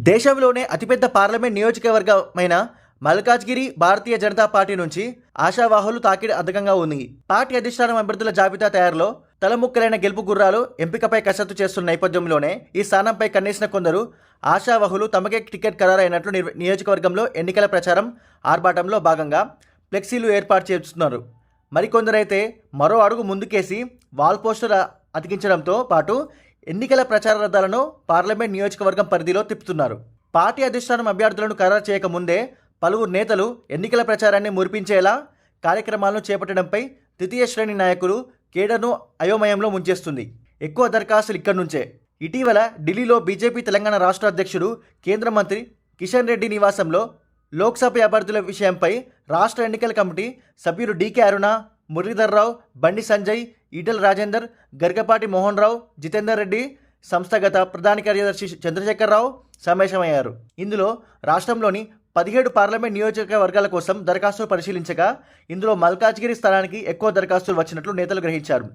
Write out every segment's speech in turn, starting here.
దేశంలోనే అతిపెద్ద parliament నియోజకవర్గమైన Malkajgiri Bharatiya Janata party నుంచి ఆశావాహులు తాకిడి అధికంగా ఉంది. పార్టీ అధిష్టానం అభ్యర్థుల జాబితా తయారులో తలముక్కలైన గెలుపు గుర్రాలు ఎంపికపై కసరత్తు చేస్తున్న నేపథ్యంలోనే ఈ స్థానంపై కన్నేసిన కొందరు ఆశావాహులు తమకే టికెట్ ఖరారైనట్లు నియోజకవర్గంలో ఎన్నికల ప్రచారం ఆర్భాటంలో భాగంగా ఫ్లెక్సీలు ఏర్పాటు చేస్తున్నారు. మరికొందరైతే మరో అడుగు ముందుకేసి వాల్ పోస్టర్ అతికించడంతో పాటు ఎన్నికల ప్రచార రథాలను పార్లమెంట్ నియోజకవర్గం పరిధిలో తిప్పుతున్నారు. పార్టీ అధిష్టానం అభ్యర్థులను ఖరారు చేయకముందే పలువురు నేతలు ఎన్నికల ప్రచారాన్ని మురిపించేలా కార్యక్రమాలను చేపట్టడంపై తృతీయ శ్రేణి నాయకులు కేడర్ను అయోమయంలో ముంచేస్తుంది. ఎక్కువ దరఖాస్తులు ఇక్కడి నుంచే. ఇటీవల ఢిల్లీలో బీజేపీ తెలంగాణ రాష్ట్ర అధ్యక్షుడు కేంద్ర మంత్రి కిషన్ రెడ్డి నివాసంలో లోక్సభ అభ్యర్థుల విషయంపై రాష్ట్ర ఎన్నికల కమిటీ సభ్యులు డీకే అరుణ, మురళీధర్ రావు, బండి సంజయ్, ఈటెల రాజేందర్, గరికపాటి మోహన్ రావు, జితేందర్ రెడ్డి, సంస్థాగత ప్రధాన కార్యదర్శి చంద్రశేఖర్ రావు సమావేశమయ్యారు. ఇందులో రాష్ట్రంలోని 17 పార్లమెంట్ నియోజకవర్గాల కోసం దరఖాస్తులు పరిశీలించగా ఇందులో మల్కాజ్గిరి స్థానానికి ఎక్కువ దరఖాస్తులు వచ్చినట్లు నేతలు గ్రహించారు.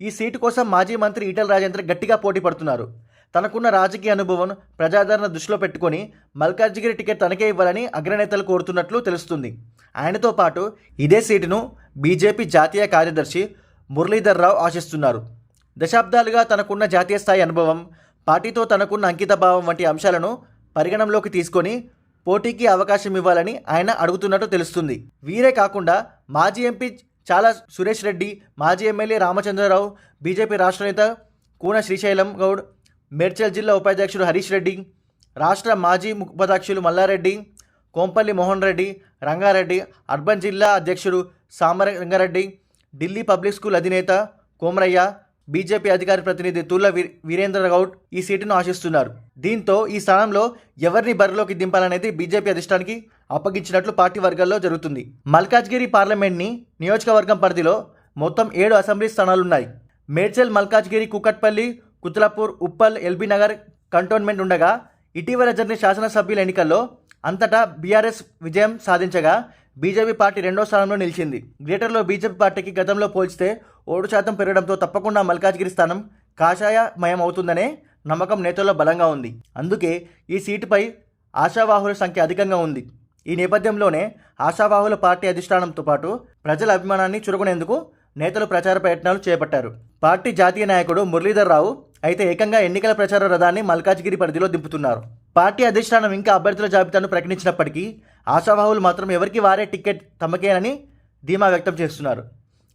ఈ సీటు కోసం మాజీ మంత్రి ఈటెల రాజేందర్ గట్టిగా పోటీ పడుతున్నారు. తనకున్న రాజకీయ అనుభవం, ప్రజాదరణ దృష్టిలో పెట్టుకొని మల్కాజ్గిరి టికెట్ తనకే ఇవ్వాలని అగ్రనేతలు కోరుతున్నట్లు తెలుస్తుంది. ఆయనతో పాటు ఇదే సీటును బీజేపీ జాతీయ కార్యదర్శి మురళీధర్ రావు ఆశిస్తున్నారు. దశాబ్దాలుగా తనకున్న జాతీయ స్థాయి అనుభవం, పార్టీతో తనకున్న అంకితభావం వంటి అంశాలను పరిగణనలోకి తీసుకొని పోటీకి అవకాశం ఇవ్వాలని ఆయన అడుగుతున్నట్టు తెలుస్తుంది. వీరే కాకుండా మాజీ ఎంపీ చాలా సురేష్ రెడ్డి, మాజీ ఎమ్మెల్యే రామచంద్రరావు, బీజేపీ రాష్ట్ర నేత కూన శ్రీశైలం గౌడ్, మేడ్చల్ జిల్లా ఉపాధ్యక్షుడు హరీష్ రెడ్డి, రాష్ట్ర మాజీ ఉపాధ్యక్షులు మల్లారెడ్డి, కోంపల్లి మోహన్ రెడ్డి, రంగారెడ్డి, అర్బన్ జిల్లా అధ్యక్షుడు సామరంగారెడ్డి, ఢిల్లీ పబ్లిక్ స్కూల్ అధినేత కోమరయ్య, బీజేపీ అధికార ప్రతినిధి తుల్ల వీరేంద్ర గౌడ్ ఈ సీటును ఆశిస్తున్నారు. దీంతో ఈ స్థానంలో ఎవరిని బరిలోకి దింపాలనేది బీజేపీ అధిష్టానానికి అప్పగించినట్లు పార్టీ వర్గాల్లో జరుగుతుంది. మల్కాజ్గిరి పార్లమెంట్ని నియోజకవర్గం పరిధిలో మొత్తం 7 అసెంబ్లీ స్థానాలున్నాయి. మేడ్చల్, మల్కాజ్గిరి, కూకట్పల్లి, కుత్లాపూర్, ఉప్పల్, ఎల్బీ నగర్ కంటోన్మెంట్ ఉండగా ఇటీవల జరిగిన శాసనసభ్యుల ఎన్నికల్లో అంతటా బీఆర్ఎస్ విజయం సాధించగా బీజేపీ పార్టీ 2వ స్థానంలో నిలిచింది. గ్రేటర్లో బీజేపీ పార్టీకి గతంలో పోల్చితే 7% పెరగడంతో తప్పకుండా మల్కాజ్గిరి స్థానం కాషాయమయం అవుతుందనే నమ్మకం నేతల్లో బలంగా ఉంది. అందుకే ఈ సీటుపై ఆశావాహుల సంఖ్య అధికంగా ఉంది. ఈ నేపథ్యంలోనే ఆశావాహుల పార్టీ అధిష్టానంతో పాటు ప్రజల అభిమానాన్ని చురగొనేందుకు నేతలు ప్రచార ప్రయత్నాలు చేపట్టారు. పార్టీ జాతీయ నాయకుడు మురళీధర్ రావు అయితే ఏకంగా ఎన్నికల ప్రచార రథాన్ని మల్కాజ్గిరి పరిధిలో దింపుతున్నారు. పార్టీ అధిష్టానం ఇంకా అభ్యర్థుల జాబితాను ప్రకటించినప్పటికీ ఆశావాహులు మాత్రం ఎవరికి వారే టికెట్ తమకేనని ధీమా వ్యక్తం చేస్తున్నారు.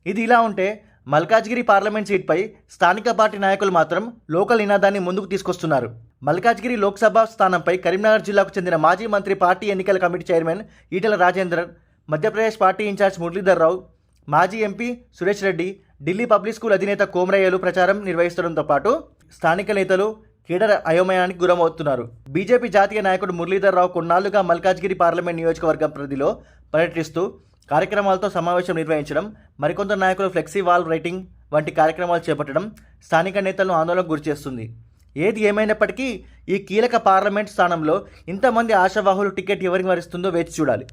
ఇది ఇలా ఉంటే మల్కాజ్గిరి పార్లమెంట్ సీట్పై స్థానిక పార్టీ నాయకులు మాత్రం లోకల్ నినాదాన్ని ముందుకు తీసుకొస్తున్నారు. మల్కాజ్గిరి లోక్సభ స్థానంపై కరీంనగర్ జిల్లాకు చెందిన మాజీ మంత్రి, పార్టీ ఎన్నికల committee chairman Etela Rajender, Madhya Pradesh party in charge Muralidhar Rao, మాజీ MP Suresh Reddy, Delhi public school అధినేత కోమరయ్యలు ప్రచారం నిర్వహిస్తుండటంతో పాటు స్థానిక నేతలు కేడర్ అయోమయానికి గురమవుతున్నారు. బీజేపీ జాతీయ నాయకుడు మురళీధర్ రావు కొన్నాళ్లుగా మల్కాజ్గిరి పార్లమెంట్ నియోజకవర్గం పరిధిలో పర్యటిస్తూ కార్యక్రమాలతో సమావేశం నిర్వహించడం, మరికొందరు నాయకులు ఫ్లెక్సీ వాల్ రైటింగ్ వంటి కార్యక్రమాలు చేపట్టడం స్థానిక నేతలను ఆందోళనకు గురిచేస్తుంది. ఏది ఏమైనప్పటికీ ఈ కీలక పార్లమెంట్ స్థానంలో ఇంతమంది ఆశావాహులు టికెట్ ఎవరికి వరిస్తుందో వేచి చూడాలి.